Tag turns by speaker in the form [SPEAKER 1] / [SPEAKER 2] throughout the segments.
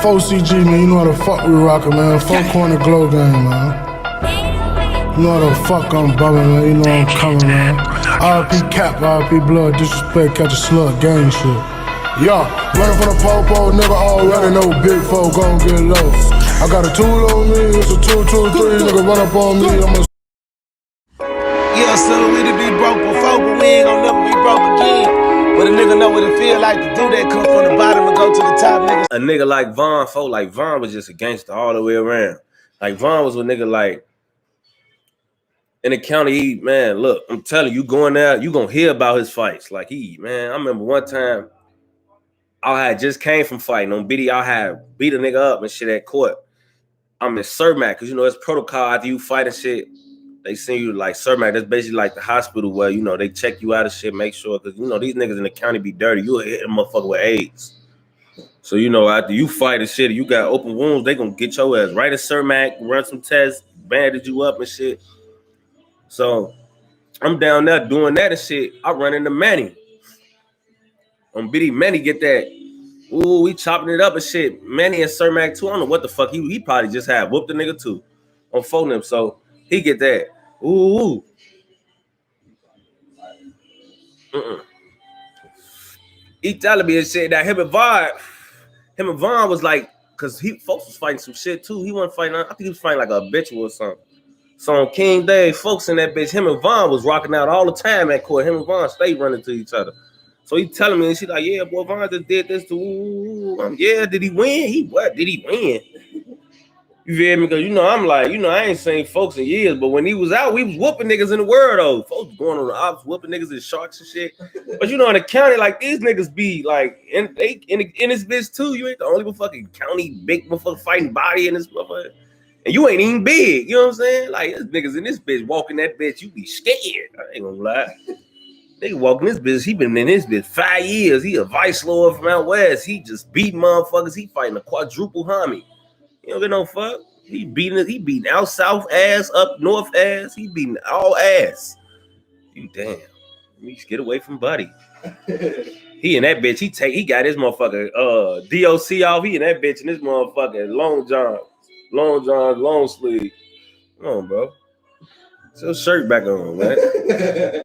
[SPEAKER 1] 4CG, man, you know how the fuck we rockin', man. 4 corner glow game, man. You know how the fuck I'm bumming, man. You know I'm coming, man. RP Cap, RP Blood, disrespect, catch a slug, gang shit. Yeah, running from the po-po, nigga already know big folk gon' get low. I got a tool on me, it's a 223, nigga run up on me, I'ma.
[SPEAKER 2] Yeah, so we to be broke before, but we ain't gon' never be broke again. But a nigga know what it feel like to do that, come from the bottom and go to the top, nigga.
[SPEAKER 3] A nigga like Von, folk, like Von was just a gangster all the way around. Like Von was a nigga like, in the county, man, look, I'm telling you, going there, you gonna hear about his fights. Like man, I remember one time, I had just came from fighting on BD. I had beat a nigga up and shit at court. I'm in Cermak, because, you know, it's protocol after you fight and shit. They send you like Cermak. That's basically like the hospital where, you know, they check you out of shit, make sure, because, you know, these niggas in the county be dirty. You'll hit a motherfucker with AIDS. So, you know, after you fight and shit, you got open wounds, they gonna get your ass right at Cermak, run some tests, bandage you up and shit. So I'm down there doing that and shit. I run into Manny. On BD, Manny get that. Ooh, we chopping it up and shit. Manny and Cermak too. I don't know what the fuck. He probably just had whooped the nigga too on phone him. So he get that. Ooh. He telling me and shit that him and Vaughn was like, cause folks was fighting some shit too. He wasn't fighting. I think he was fighting like a bitch or something. So on King Day, folks in that bitch, him and Vaughn was rocking out all the time at court. Him and Vaughn stayed running to each other. So he telling me, and she like, yeah, boy, Vaughn just did this to, yeah, did he win? Did he win? You feel me? Because, you know, I'm like, you know, I ain't seen folks in years, but when he was out, we was whooping niggas in the world, though. Folks going on the ops, whooping niggas in sharks and shit. But, you know, in the county, like, these niggas be, like, in this bitch, too. You ain't the only fucking county big motherfucker fighting body in this motherfucker. And you ain't even big, you know what I'm saying? Like, this niggas in this bitch walking that bitch, you be scared. I ain't gonna lie. Nigga walking this bitch, he been in this bitch 5 years. He a vice lord from out west. He just beat motherfuckers. He fighting a quadruple homie. He don't get no fuck. He beating out south ass, up north ass. He beating all ass. You damn. Let me just get away from Buddy. He in that bitch. He got his motherfucker DOC off. He in that bitch and this motherfucker long sleeve. Come on, bro. Put your shirt back on, man.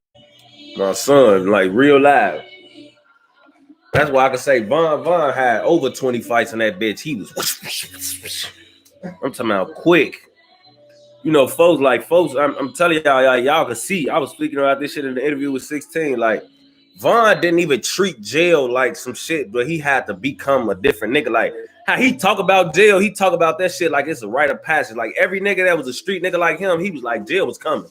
[SPEAKER 3] My son, like real live. That's why I can say Von had over 20 fights in that bitch. He was I'm talking about quick. You know, folks, I'm telling y'all can see. I was speaking about this shit in the interview with 16. Like, Von didn't even treat jail like some shit, but he had to become a different nigga. Like, how he talk about jail, he talk about that shit like it's a rite of passage. Like, every nigga that was a street nigga like him, he was like, jail was coming.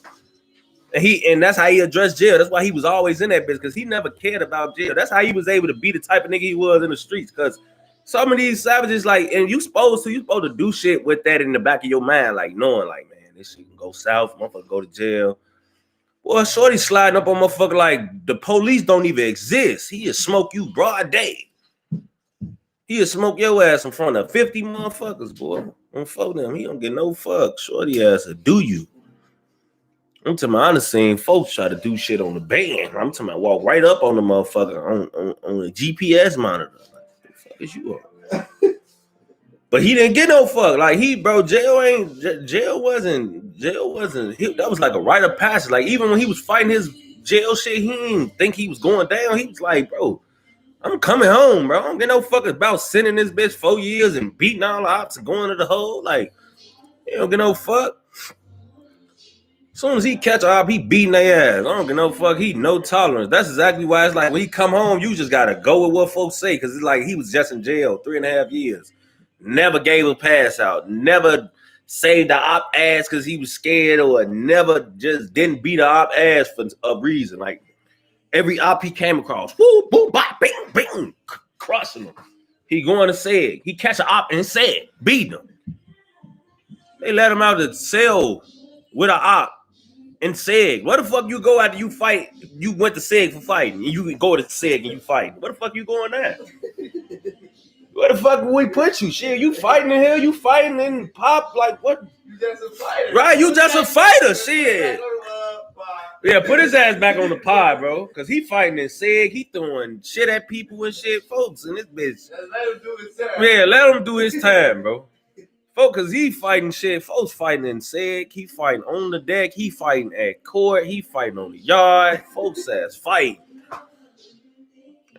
[SPEAKER 3] And that's how he addressed jail. That's why he was always in that bitch, because he never cared about jail. That's how he was able to be the type of nigga he was in the streets. Because some of these savages, like, and you supposed to do shit with that in the back of your mind, like knowing, like, man, this shit can go south, motherfucker go to jail. Boy, shorty sliding up on motherfucker like the police don't even exist. He'll smoke you broad day. He'll smoke your ass in front of 50 motherfuckers, boy. On phone them, he don't get no fuck. Shorty ass will do you. I'm talking about, I done seen folks try to do shit on the band. I'm talking about walk right up on the motherfucker on the GPS monitor. Like, what the fuck is you on? But he didn't get no fuck. Like, jail wasn't, that was like a rite of passage. Like, even when he was fighting his jail shit, he didn't think he was going down. He was like, bro, I'm coming home, bro. I don't get no fuck about sitting this bitch 4 years and beating all the ops and going to the hole. Like, he don't get no fuck. As soon as he catch a op, he beating their ass. I don't give no fuck. He no tolerance. That's exactly why it's like when he come home, you just gotta go with what folks say. Cause it's like he was just in jail 3.5 years. Never gave a pass out. Never saved the op ass because he was scared, or never just didn't beat the op ass for a reason. Like every op he came across, woo, boom, bop, bing, bing, crushing him. He going to SEG. He catch an op and SEG, beating him. They let him out of the cell with an op. And SEG, where the fuck you go after you fight? You went to SEG for fighting, and you go to SEG and you fight. Where the fuck you going there? Where the fuck will we put you? Shit, you fighting in here? You fighting in pop? Like what?
[SPEAKER 4] You just a fighter.
[SPEAKER 3] Right, you just a fighter. Shit. Yeah, put his ass back on the pod, bro. Cause he fighting in Seg. He throwing shit at people and shit, folks. And this bitch.
[SPEAKER 4] Let him do his time.
[SPEAKER 3] Yeah, let him do his time, bro. Folks, cause he fighting shit. Folks fighting in Seg. He fighting on the deck. He fighting at court. He fighting on the yard. Folks ass fight.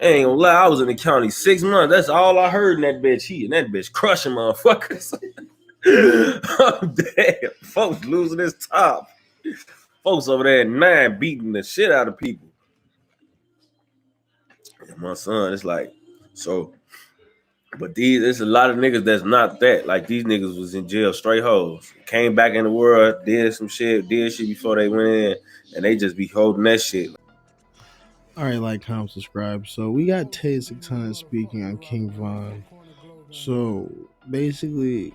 [SPEAKER 3] I ain't gonna lie, I was in the county 6 months. That's all I heard in that bitch. He and that bitch crushing motherfuckers. I'm damn. Folks losing his top. Folks over there at 9 beating the shit out of people. And my son, it's like, so, but there's a lot of niggas that's not that. Like these niggas was in jail straight hoes. Came back in the world, did shit before they went in, and they just be holding that shit.
[SPEAKER 5] All right, like, comment, subscribe. So we got Tay600 speaking on King Von. So basically,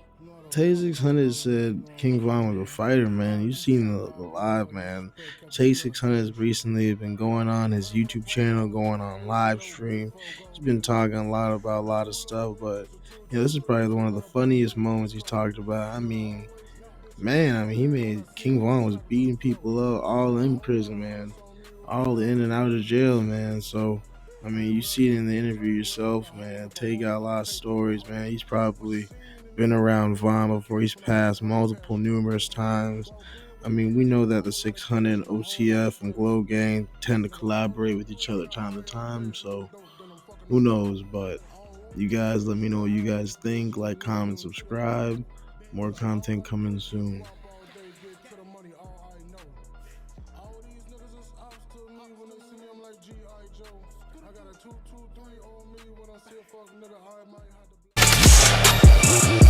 [SPEAKER 5] Tay600 said King Von was a fighter, man. You seen the live, man. Tay600 has recently been going on his YouTube channel, going on live stream. He's been talking a lot about a lot of stuff, but this is probably one of the funniest moments he's talked about. I mean, he made King Von was beating people up all in prison, man. All in and out of jail, man. So, I mean, you see it in the interview yourself, man. Tay got a lot of stories, man. He's probably been around Von before. He's passed numerous times. I mean, we know that the 600, OTF, and Glow Gang tend to collaborate with each other time to time. So, who knows? But you guys, let me know what you guys think. Like, comment, subscribe. More content coming soon.
[SPEAKER 1] I got a 223 on me when I see a fuck nigga, I might have to.